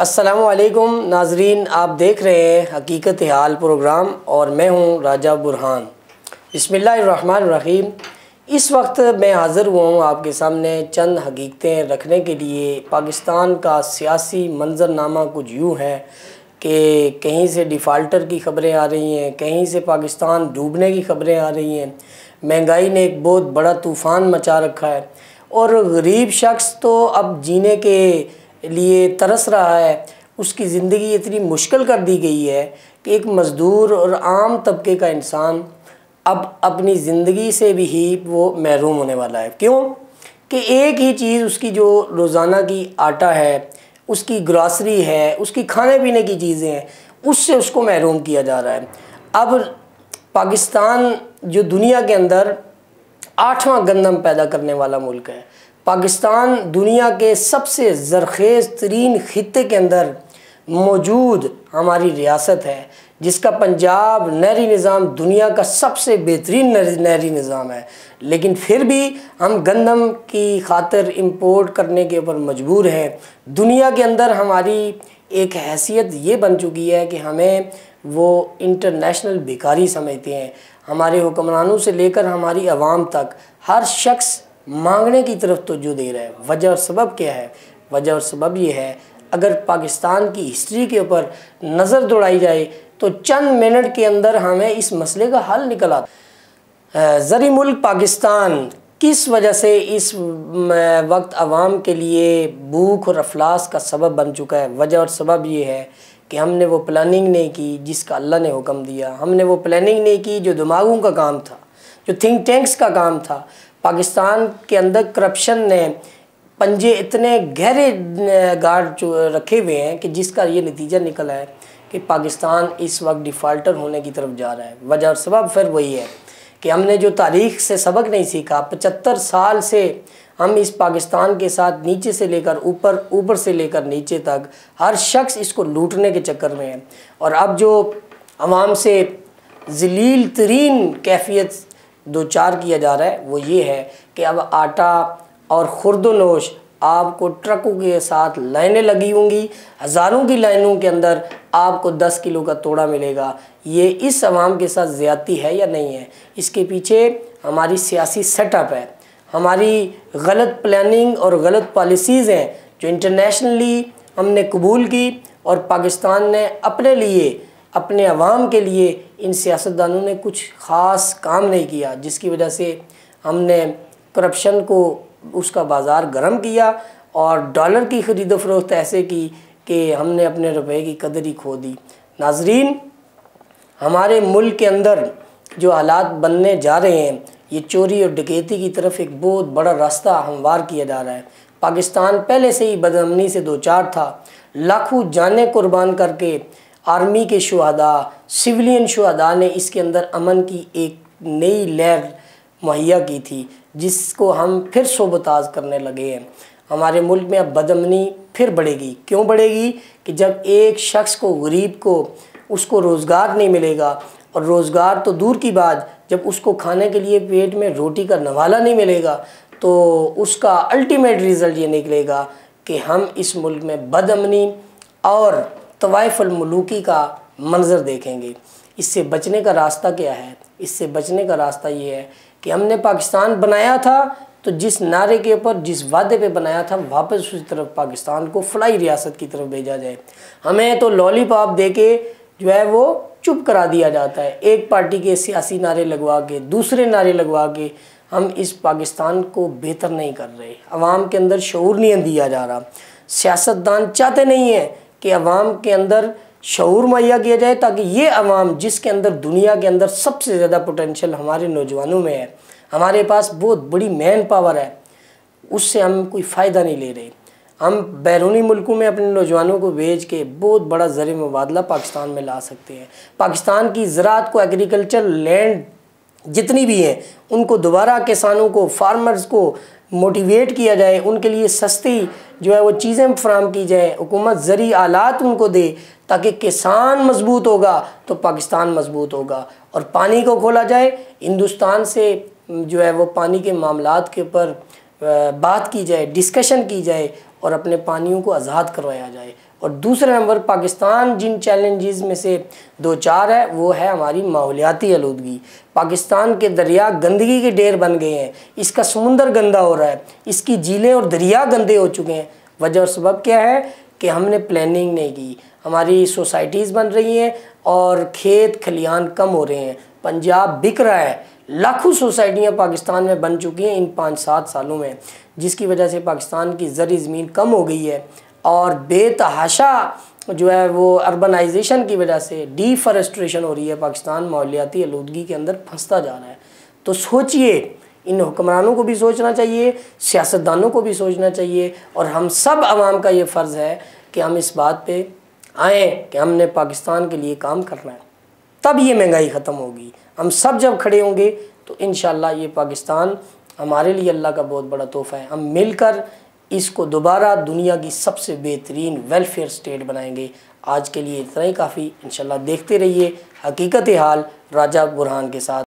अस्सलामुअलैकुम नाजरीन, आप देख रहे हैं हकीकत हाल प्रोग्राम और मैं हूं राजा बुरहान। बिस्मिल्लाहिर्रहमानिर्रहीम। इस वक्त मैं हाज़िर हुआ हूं आपके सामने चंद हकीकतें रखने के लिए। पाकिस्तान का सियासी मंजरनामा कुछ यूँ है कि कहीं से डिफ़ाल्टर की ख़बरें आ रही हैं, कहीं से पाकिस्तान डूबने की ख़बरें आ रही हैं। महंगाई ने एक बहुत बड़ा तूफ़ान मचा रखा है और गरीब शख्स तो अब जीने के लिए तरस रहा है। उसकी ज़िंदगी इतनी मुश्किल कर दी गई है कि एक मज़दूर और आम तबके का इंसान अब अपनी ज़िंदगी से भी ही वो महरूम होने वाला है। क्यों कि एक ही चीज़ उसकी जो रोज़ाना की आटा है, उसकी ग्रॉसरी है, उसकी खाने पीने की चीज़ें हैं, उससे उसको महरूम किया जा रहा है। अब पाकिस्तान जो दुनिया के अंदर 8वां गंदम पैदा करने वाला मुल्क है। पाकिस्तान दुनिया के सबसे ज़रख़ेज़ तरीन ख़ित्ते के अंदर मौजूद हमारी रियासत है, जिसका पंजाब नहरी निज़ाम दुनिया का सबसे बेहतरीन नहरी निज़ाम है। लेकिन फिर भी हम गंदम की खातिर इंपोर्ट करने के ऊपर मजबूर हैं। दुनिया के अंदर हमारी एक हैसियत ये बन चुकी है कि हमें वो इंटरनेशनल भिखारी समझते हैं। हमारे हुक्मरानों से लेकर हमारी आवाम तक हर शख्स मांगने की तरफ तवज्जो दे रहा है। वजह और सबब क्या है? वजह और सबब ये है, अगर पाकिस्तान की हिस्ट्री के ऊपर नज़र दौड़ाई जाए तो चंद मिनट के अंदर हमें इस मसले का हल निकल आता। ज़री मुल्क पाकिस्तान किस वजह से इस वक्त आवाम के लिए भूख और अफलास का सबब बन चुका है? वजह और सबब ये है कि हमने वो प्लानिंग नहीं की जिसका अल्लाह ने हुक्म दिया। हमने वो प्लानिंग नहीं की जो दिमागों का काम था, जो थिंक टैंक्स का काम था। पाकिस्तान के अंदर करप्शन ने पंजे इतने गहरे गाड़ रखे हुए हैं कि जिसका ये नतीजा निकला है कि पाकिस्तान इस वक्त डिफ़ाल्टर होने की तरफ जा रहा है। वजह और सबब फिर वही है कि हमने जो तारीख़ से सबक नहीं सीखा। 75 साल से हम इस पाकिस्तान के साथ नीचे से लेकर ऊपर, ऊपर से लेकर नीचे तक हर शख्स इसको लूटने के चक्कर में है। और अब जो आवाम से ज़लील तरीन कैफियत दो चार किया जा रहा है वो ये है कि अब आटा और खुर्दनोश आपको ट्रकों के साथ लाइनें लगी होंगी। हज़ारों की लाइनों के अंदर आपको 10 किलो का तोड़ा मिलेगा। ये इस आवाम के साथ ज़्यादती है या नहीं है? इसके पीछे हमारी सियासी सेटअप है, हमारी गलत प्लानिंग और गलत पॉलिसीज़ हैं जो इंटरनेशनली हमने कबूल की और पाकिस्तान ने अपने लिए, अपने अवाम के लिए इन सियासतदानों ने कुछ ख़ास काम नहीं किया, जिसकी वजह से हमने करप्शन को उसका बाज़ार गर्म किया और डॉलर की ख़रीदो फ़रोख्त ऐसे की कि हमने अपने रुपए की कदर ही खो दी। नाजरीन, हमारे मुल्क के अंदर जो हालात बनने जा रहे हैं, ये चोरी और डकैती की तरफ एक बहुत बड़ा रास्ता हमवार किया जा रहा है। पाकिस्तान पहले से ही बदअमनी से दो चार था। लाखों जानें कुर्बान करके आर्मी के शुहदा, सिविलियन शुहदा ने इसके अंदर अमन की एक नई लहर मुहैया की थी, जिसको हम फिर सोबताज करने लगे हैं। हमारे मुल्क में अब बदअमनी फिर बढ़ेगी। क्यों बढ़ेगी? कि जब एक शख्स को, गरीब को, उसको रोज़गार नहीं मिलेगा, और रोज़गार तो दूर की बात, जब उसको खाने के लिए पेट में रोटी का नवाला नहीं मिलेगा तो उसका अल्टीमेट रिज़ल्ट ये निकलेगा कि हम इस मुल्क में बदअमनी और तवाइफ़ुल मुलूकी का मंज़र देखेंगे। इससे बचने का रास्ता क्या है? इससे बचने का रास्ता ये है कि हमने पाकिस्तान बनाया था तो जिस नारे के ऊपर, जिस वादे पे बनाया था, वापस उसी तरफ पाकिस्तान को फलाई रियासत की तरफ भेजा जाए। हमें तो लॉलीपॉप दे के जो है वो चुप करा दिया जाता है। एक पार्टी के सियासी नारे लगवा के, दूसरे नारे लगवा के हम इस पाकिस्तान को बेहतर नहीं कर रहे। आवाम के अंदर शऊर नहीं दिया जा रहा। सियासतदान चाहते नहीं हैं कि आवाम के अंदर शऊर मुहैया किया जाए, ताकि ये आवाम जिसके अंदर दुनिया के अंदर सबसे ज़्यादा पोटेंशियल हमारे नौजवानों में है, हमारे पास बहुत बड़ी मैन पावर है, उससे हम कोई फ़ायदा नहीं ले रहे। हम बैरूनी मुल्कों में अपने नौजवानों को भेज के बहुत बड़ा ज़र मुबादला पाकिस्तान में ला सकते हैं। पाकिस्तान की ज़राअत को, एग्रीकल्चर लैंड जितनी भी हैं, उनको दोबारा किसानों को, फार्मर्स को मोटिवेट किया जाए, उनके लिए सस्ती जो है वो चीज़ें फराहम की जाए, हुकूमत ज़री आलात उनको दे, ताकि किसान मजबूत होगा तो पाकिस्तान मजबूत होगा। और पानी को खोला जाए, हिंदुस्तान से जो है वो पानी के मामलात के ऊपर बात की जाए, डिस्कशन की जाए और अपने पानियों को आज़ाद करवाया जाए। और दूसरे नंबर पाकिस्तान जिन चैलेंजेस में से दो चार है वो है हमारी माहौलियाती आलूदगी। पाकिस्तान के दरिया गंदगी के ढेर बन गए हैं, इसका समुंदर गंदा हो रहा है, इसकी झीलें और दरिया गंदे हो चुके हैं। वजह और सबब क्या है कि हमने प्लानिंग नहीं की, हमारी सोसाइटीज़ बन रही हैं और खेत खलियान कम हो रहे हैं, पंजाब बिक रहा है। लाखों सोसाइटियाँ पाकिस्तान में बन चुकी हैं इन 5-7 सालों में, जिसकी वजह से पाकिस्तान की ज़री ज़मीन कम हो गई है और बेतहाशा जो है वो अर्बनाइजेशन की वजह से डिफॉरेस्ट्रेशन हो रही है। पाकिस्तान माहौलियाती आलूदगी के अंदर फंसता जा रहा है। तो सोचिए, इन हुक्मरानों को भी सोचना चाहिए, सियासतदानों को भी सोचना चाहिए और हम सब आवाम का ये फ़र्ज़ है कि हम इस बात पे आएँ कि हमने पाकिस्तान के लिए काम करना है, तब ये महंगाई ख़त्म होगी। हम सब जब खड़े होंगे तो इंशाअल्लाह ये पाकिस्तान हमारे लिए अल्लाह का बहुत बड़ा तोहफ़ा है। हम मिलकर इसको दोबारा दुनिया की सबसे बेहतरीन वेलफेयर स्टेट बनाएंगे। आज के लिए इतना ही काफ़ी। इंशाअल्लाह देखते रहिए हकीकत हाल राजा बुरहान के साथ।